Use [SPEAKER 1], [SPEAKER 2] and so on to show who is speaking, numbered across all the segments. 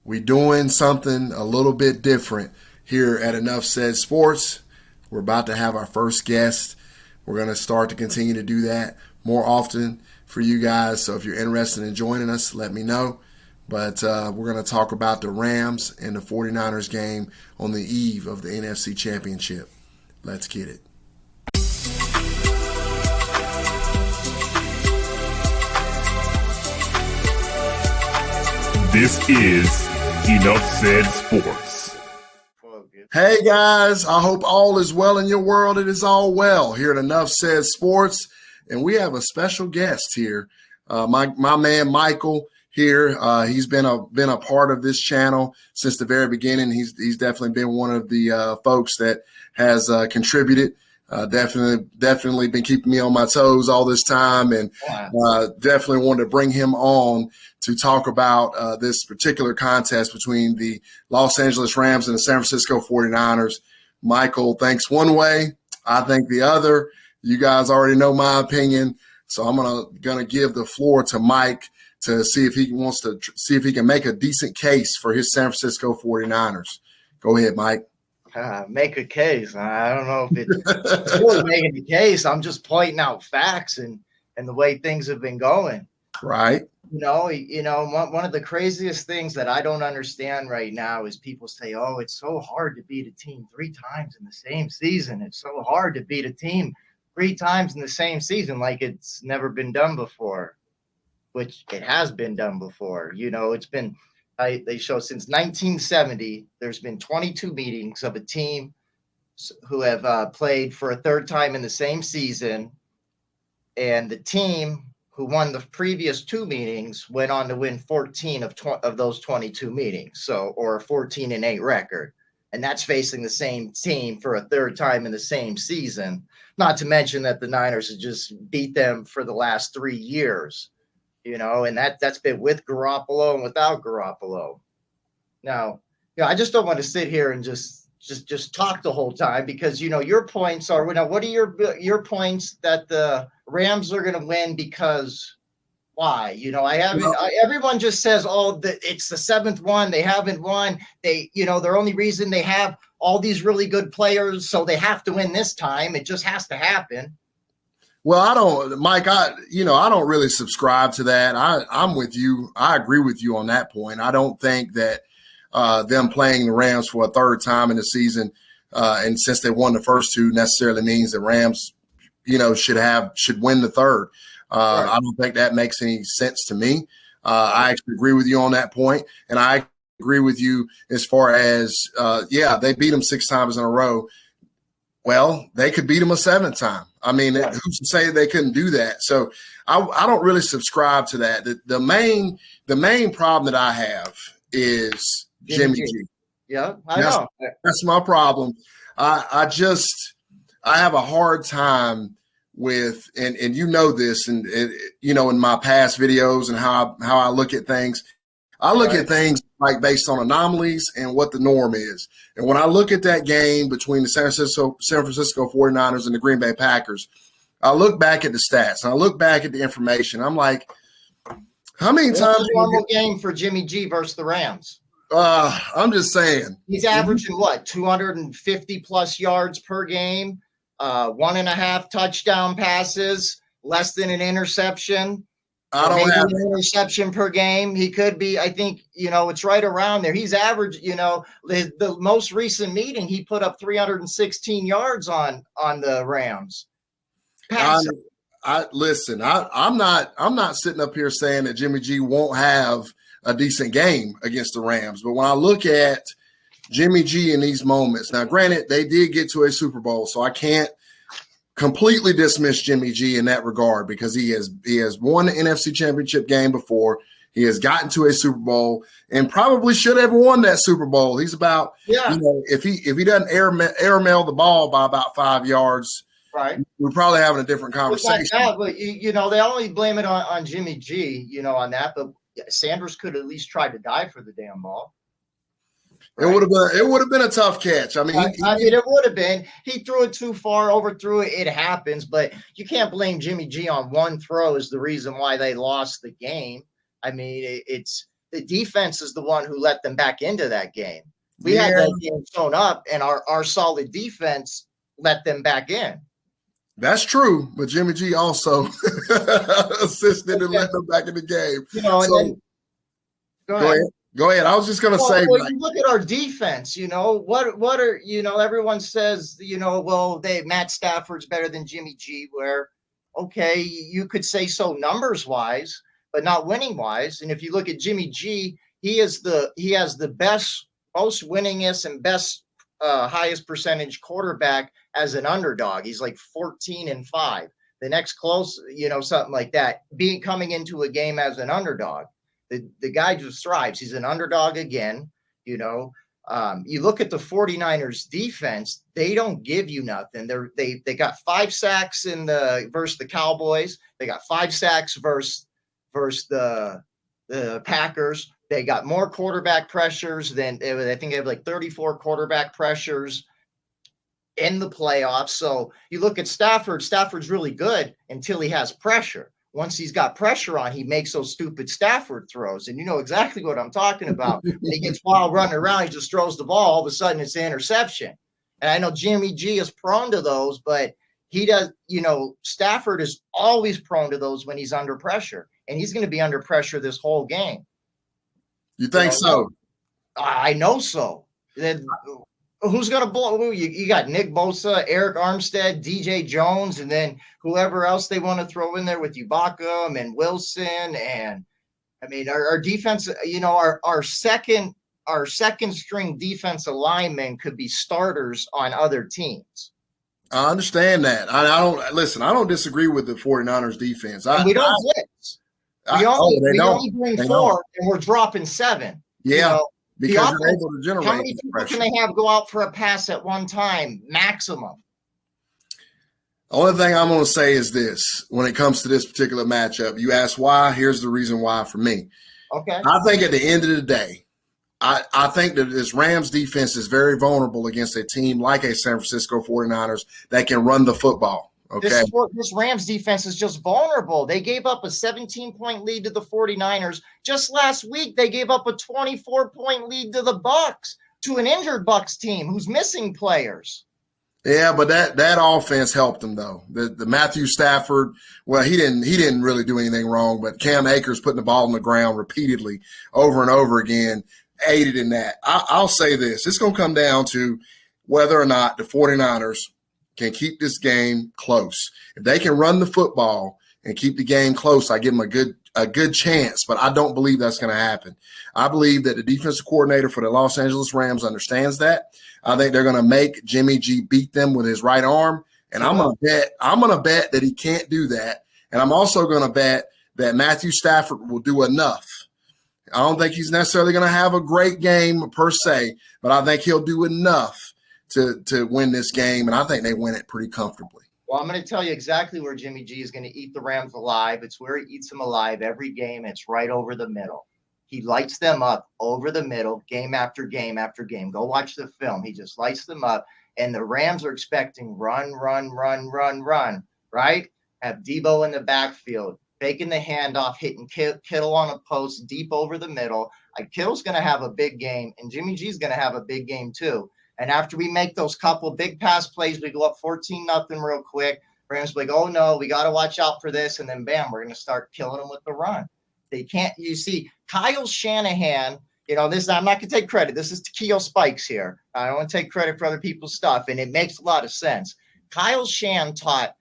[SPEAKER 1] We doing something a little bit different here at Enough Said Sports. We're about to have our first guest. We're going to start to continue to do that more often for you guys. So if you're interested in joining us, let me know. But we're going to talk about the Rams and the 49ers game on the eve of the NFC Championship. Let's get it.
[SPEAKER 2] This is Enough Said Sports.
[SPEAKER 1] Hey guys, I hope all is well in your world. It is all well here at Enough Said Sports, and we have a special guest here. My man Michael here. He's been a part of this channel since the very beginning. He's definitely been one of the folks that has contributed. Definitely been keeping me on my toes all this time, and definitely wanted to bring him on to talk about this particular contest between the Los Angeles Rams and the San Francisco 49ers. Michael thinks one way, I think the other. You guys already know my opinion, so I'm gonna give the floor to Mike to see if he wants to see if he can make a decent case for his San Francisco 49ers. Go ahead, Mike.
[SPEAKER 3] Make a case. I don't know if it's really making the case. I'm just pointing out facts and the way things have been going.
[SPEAKER 1] Right.
[SPEAKER 3] You know, one of the craziest things that I don't understand right now is people say, oh, it's so hard to beat a team 3 times in the same season. It's so hard to beat a team 3 times in the same season, like it's never been done before, which it has been done before. You know, it's been they show since 1970, there's been 22 meetings of a team who have played for a 3rd time in the same season. And the team who won the previous 2 meetings went on to win 14 of those 22 meetings. So, or a 14-8 record. And that's facing the same team for a 3rd time in the same season. Not to mention that the Niners have just beat them for the last 3 years. You know, and that's been with Garoppolo and without Garoppolo. Now, I just don't want to sit here and just talk the whole time because, you know, your points are, now, what are your points that the Rams are going to win because why? You know, everyone just says, oh, it's the 7th one. They haven't won. Their only reason they have all these really good players, so they have to win this time. It just has to happen.
[SPEAKER 1] Well, Mike, I don't really subscribe to that. I'm with you. I agree with you on that point. I don't think that them playing the Rams for a 3rd time in the season, and since they won the first 2, necessarily means the Rams, should win the 3rd. Right. I don't think that makes any sense to me. I actually agree with you on that point, and I agree with you as far as they beat them 6 times in a row. Well, they could beat them a 7th time. I mean, who's to say they couldn't do that? So I don't really subscribe to that. The main problem that I have is Jimmy G.
[SPEAKER 3] Yeah, I know.
[SPEAKER 1] That's my problem. I have a hard time with, and you know this, and in my past videos and how I look at things. I look at things like based on anomalies and what the norm is. And when I look at that game between the San Francisco 49ers and the Green Bay Packers, I look back at the stats and I look back at the information. I'm like, how many times
[SPEAKER 3] a normal game for Jimmy G versus the Rams?
[SPEAKER 1] I'm just saying.
[SPEAKER 3] He's averaging 250 plus yards per game, 1.5 touchdown passes, less than an interception.
[SPEAKER 1] I don't have
[SPEAKER 3] an interception per game. He could be, I think, it's right around there. He's averaged, the most recent meeting, he put up 316 yards on the Rams.
[SPEAKER 1] Listen, I'm not sitting up here saying that Jimmy G won't have a decent game against the Rams. But when I look at Jimmy G in these moments, now granted, they did get to a Super Bowl, so I can't completely dismiss Jimmy G in that regard because he has won the NFC Championship game before. He has gotten to a Super Bowl and probably should have won that Super Bowl. He's about, if he doesn't airmail the ball by about 5 yards,
[SPEAKER 3] right,
[SPEAKER 1] we're probably having a different conversation.
[SPEAKER 3] But they only blame it on Jimmy G, on that. But Sanders could at least try to dive for the damn ball.
[SPEAKER 1] Right. It would have been a tough catch. I mean,
[SPEAKER 3] it would have been. He threw it too far, overthrew it. It happens, but you can't blame Jimmy G on one throw as the reason why they lost the game. I mean, it's the defense is the one who let them back into that game. We had that game sewn up, and our solid defense let them back in.
[SPEAKER 1] That's true, but Jimmy G also assisted and let them back in the game.
[SPEAKER 3] And then go ahead.
[SPEAKER 1] Go ahead. I was just going to say,
[SPEAKER 3] you look at our defense. What are everyone says Matt Stafford's better than Jimmy G. Where okay, you could say so numbers wise, but not winning wise. And if you look at Jimmy G, he has the best, most winningest, and best highest percentage quarterback as an underdog. He's like 14-5. The next close, something like that. Coming into a game as an underdog, the guy just thrives. He's an underdog again. You look at the 49ers defense, they don't give you nothing. They got 5 sacks versus the Cowboys. They got 5 sacks versus the Packers. They got more quarterback pressures I think they have like 34 quarterback pressures in the playoffs. So you look at Stafford's really good until he has pressure. Once he's got pressure on, he makes those stupid Stafford throws. And you know exactly what I'm talking about. When he gets wild running around, he just throws the ball. All of a sudden, it's an interception. And I know Jimmy G is prone to those, but he does, Stafford is always prone to those when he's under pressure. And he's going to be under pressure this whole game.
[SPEAKER 1] You think so?
[SPEAKER 3] I know so. Who's going to blow? You got Nick Bosa, Eric Armstead, DJ Jones, and then whoever else they want to throw in there with Ibaka and Wilson. And I mean, our defense, our second string defensive linemen could be starters on other teams.
[SPEAKER 1] I understand that. I don't disagree with the 49ers defense.
[SPEAKER 3] We don't blitz. We only bring 4 and we're dropping 7.
[SPEAKER 1] Yeah. Because you're able to generate.
[SPEAKER 3] How many people can they have go out for a pass at one time, maximum?
[SPEAKER 1] The only thing I'm going to say is this. When it comes to this particular matchup, you ask why. Here's the reason why for me.
[SPEAKER 3] Okay.
[SPEAKER 1] I think at the end of the day, I think that this Rams defense is very vulnerable against a team like a San Francisco 49ers that can run the football. Okay.
[SPEAKER 3] This Rams defense is just vulnerable. They gave up a 17-point lead to the 49ers. Just last week, they gave up a 24-point lead to the Bucs, to an injured Bucs team who's missing players.
[SPEAKER 1] Yeah, but that offense helped them though. The Matthew Stafford, well, he didn't really do anything wrong, but Cam Akers putting the ball on the ground repeatedly over and over again aided in that. I'll say this. It's going to come down to whether or not the 49ers can keep this game close. If they can run the football and keep the game close, I give them a good chance, but I don't believe that's going to happen. I believe that the defensive coordinator for the Los Angeles Rams understands that. I think they're going to make Jimmy G beat them with his right arm, and I'm going to bet that he can't do that. And I'm also going to bet that Matthew Stafford will do enough. I don't think he's necessarily going to have a great game per se, but I think he'll do enough to win this game, and I think they win it pretty comfortably.
[SPEAKER 3] Well, I'm going to tell you exactly where Jimmy G is going to eat the Rams alive. It's where he eats them alive every game. It's right over the middle. He lights them up over the middle, game after game after game. Go watch the film. He just lights them up, and the Rams are expecting run, right? Have Debo in the backfield, faking the handoff, hitting Kittle on a post deep over the middle. Kittle's going to have a big game, and Jimmy G's going to have a big game too. And after we make those couple big pass plays, we go up 14-0 real quick. Rams be like, oh, no, we got to watch out for this. And then, bam, we're going to start killing them with the run. They can't – you see, Kyle Shanahan, this I'm not going to take credit. This is Takeo Spikes here. I don't want to take credit for other people's stuff, and it makes a lot of sense. Kyle Shanahan taught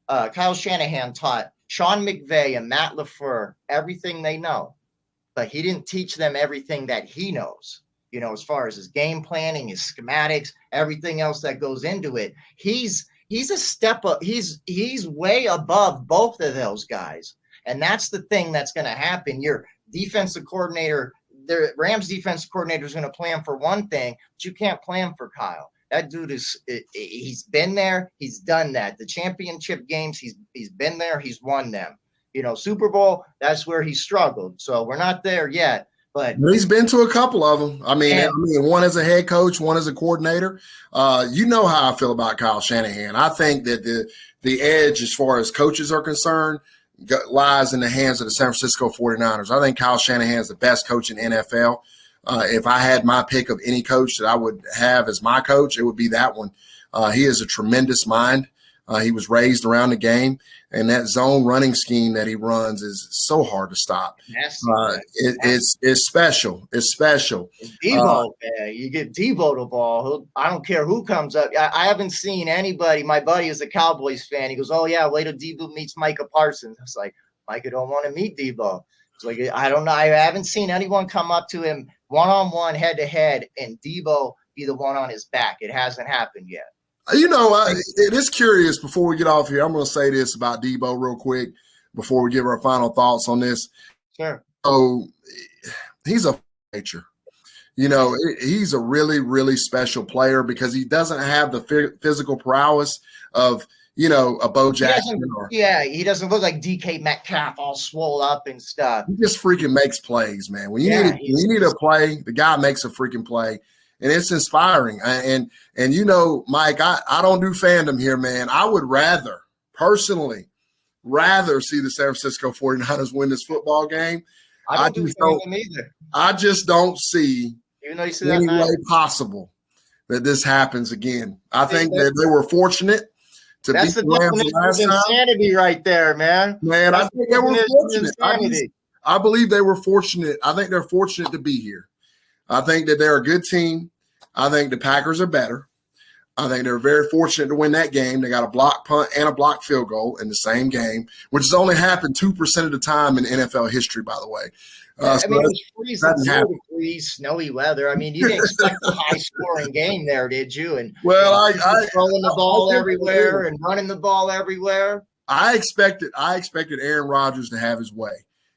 [SPEAKER 3] Sean McVay and Matt LaFleur everything they know, but he didn't teach them everything that he knows. As far as his game planning, his schematics, everything else that goes into it. He's a step up. He's way above both of those guys. And that's the thing that's going to happen. Your defensive coordinator, the Rams defensive coordinator is going to plan for one thing, but you can't plan for Kyle. That dude he's been there. He's done that. The championship games, he's been there. He's won them. Super Bowl, that's where he struggled. So we're not there yet. But
[SPEAKER 1] he's been to a couple of them. I mean, one as a head coach, one as a coordinator. You know how I feel about Kyle Shanahan. I think that the edge, as far as coaches are concerned, lies in the hands of the San Francisco 49ers. I think Kyle Shanahan is the best coach in NFL. If I had my pick of any coach that I would have as my coach, it would be that one. He is a tremendous mind. He was raised around the game, and that zone running scheme that he runs is so hard to stop. It's special. It's special.
[SPEAKER 3] Debo, man, you get Debo the ball. I don't care who comes up. I haven't seen anybody. My buddy is a Cowboys fan. He goes, "Oh yeah, wait till Debo meets Micah Parsons." I was like, Micah don't want to meet Debo. It's like, I don't know. I haven't seen anyone come up to him one-on-one, head-to-head, and Debo be the one on his back. It hasn't happened yet.
[SPEAKER 1] It is curious. Before we get off here, I'm going to say this about Debo real quick before we give our final thoughts on this.
[SPEAKER 3] Sure.
[SPEAKER 1] So he's a nature. He's a really, really special player because he doesn't have the physical prowess of, a Bo Jackson.
[SPEAKER 3] He doesn't look like DK Metcalf all swole up and stuff.
[SPEAKER 1] He just freaking makes plays, man. When you need a play, the guy makes a freaking play. And it's inspiring. And Mike, I don't do fandom here, man. I would personally see the San Francisco 49ers win this football game.
[SPEAKER 3] I don't do fandom either.
[SPEAKER 1] I just don't see
[SPEAKER 3] Even though you see
[SPEAKER 1] any way possible that this happens again. I think that they were fortunate to beat the Rams last time.
[SPEAKER 3] Insanity right there, man.
[SPEAKER 1] Man, I think they were fortunate. I believe they were fortunate. I think they're fortunate to be here. I think that they're a good team. I think the Packers are better. I think they're very fortunate to win that game. They got a block punt and a block field goal in the same game, which has only happened 2% of the time in NFL history, by the way.
[SPEAKER 3] It was freezing degrees, snowy weather. I mean, you didn't expect a high-scoring game there, did you? And
[SPEAKER 1] I
[SPEAKER 3] throwing the ball everywhere and running the ball everywhere.
[SPEAKER 1] I expected Aaron Rodgers to have his way.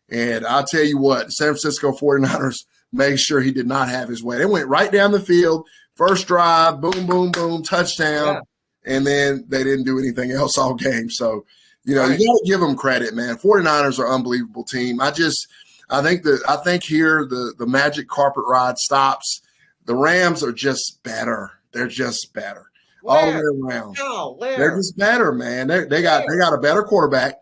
[SPEAKER 1] And I'll tell you what, the San Francisco 49ers – make sure he did not have his way. They went right down the field, first drive, boom, boom, boom, touchdown, and then they didn't do anything else all game. So, you got to give them credit, man. 49ers are an unbelievable team. I think here the magic carpet ride stops. The Rams are just better. They're just better all the way around. They're just better, man. They got a better quarterback.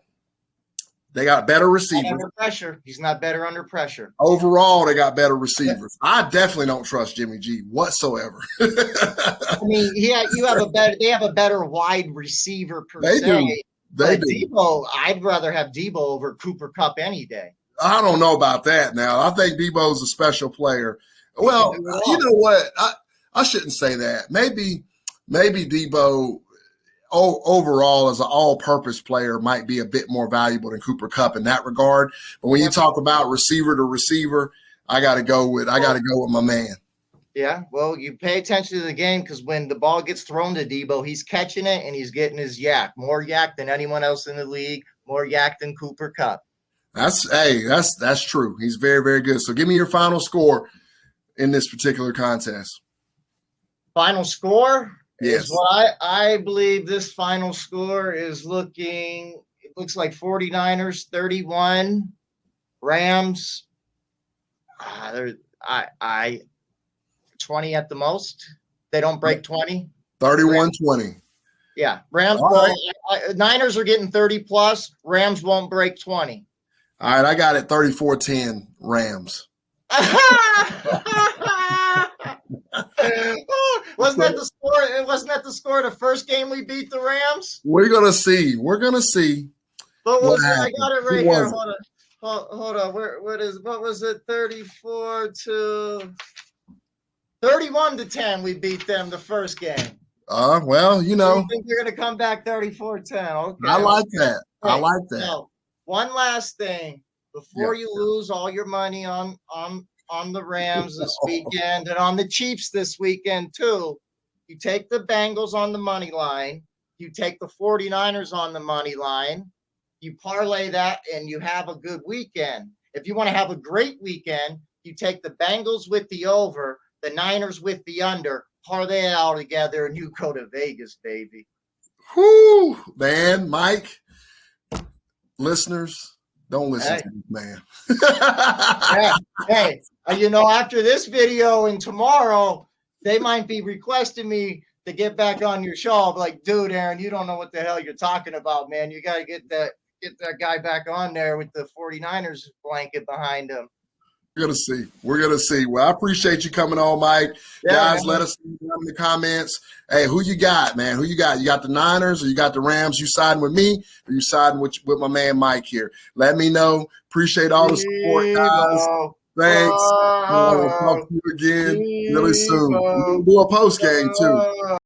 [SPEAKER 1] They got better receivers.
[SPEAKER 3] Under pressure. He's not better under pressure.
[SPEAKER 1] Overall, they got better receivers. I definitely don't trust Jimmy G whatsoever.
[SPEAKER 3] I mean, they have a better wide receiver per se.
[SPEAKER 1] They do.
[SPEAKER 3] Debo, I'd rather have Debo over Cooper Kupp any day.
[SPEAKER 1] I don't know about that now. I think Debo's a special player. Well, you know what? I shouldn't say that. Maybe Debo overall as an all-purpose player might be a bit more valuable than Cooper Kupp in that regard. But when you talk about receiver to receiver, I got to go with my man.
[SPEAKER 3] Yeah, well, you pay attention to the game because when the ball gets thrown to Debo, he's catching it and he's getting his yak. More yak than anyone else in the league. More yak than Cooper Kupp.
[SPEAKER 1] That's true. He's very, very good. So give me your final score in this particular contest.
[SPEAKER 3] Final score?
[SPEAKER 1] Yes.
[SPEAKER 3] Is what I believe this final score is looking. It looks like 49ers 31, Rams. 20 at the most. They don't break 20.
[SPEAKER 1] 31-20.
[SPEAKER 3] Yeah, Rams. Niners are getting 30 plus. Rams won't break 20.
[SPEAKER 1] All right, I got it 34-10 Rams.
[SPEAKER 3] Wasn't that the score? Wasn't that the score of the first game we beat the Rams?
[SPEAKER 1] We're gonna see.
[SPEAKER 3] But I got it right here. Hold on. What was it? 31-10. We beat them the first game.
[SPEAKER 1] Well,
[SPEAKER 3] I think they're gonna come back 34-10. Okay.
[SPEAKER 1] I like that.
[SPEAKER 3] Hey,
[SPEAKER 1] I like that.
[SPEAKER 3] Now, one last thing before you lose all your money on the Rams this weekend and on the Chiefs this weekend too. You take the Bengals on the money line. You take the 49ers on the money line. You parlay that and you have a good weekend. If you want to have a great weekend, you take the Bengals with the over, the Niners with the under, parlay it all together, and you go to Vegas, baby.
[SPEAKER 1] Whoo, man, Mike. Listeners, don't listen to this man.
[SPEAKER 3] Hey, after this video and tomorrow, they might be requesting me to get back on your show. I'll be like, dude, Aaron, you don't know what the hell you're talking about, man. You got to get get that guy back on there with the 49ers blanket behind him.
[SPEAKER 1] We're gonna see. We're gonna see. Well, I appreciate you coming on, Mike.
[SPEAKER 3] Yeah,
[SPEAKER 1] guys,
[SPEAKER 3] man.
[SPEAKER 1] let us know down in the comments. Hey, who you got, man? Who you got? You got the Niners or you got the Rams? You siding with me or you siding with my man Mike here? Let me know. Appreciate all the support, guys.
[SPEAKER 3] Devo.
[SPEAKER 1] Thanks. We'll talk
[SPEAKER 3] Whoa.
[SPEAKER 1] to you again really soon. We're
[SPEAKER 3] Devo.
[SPEAKER 1] gonna do a post game too.
[SPEAKER 3] Whoa.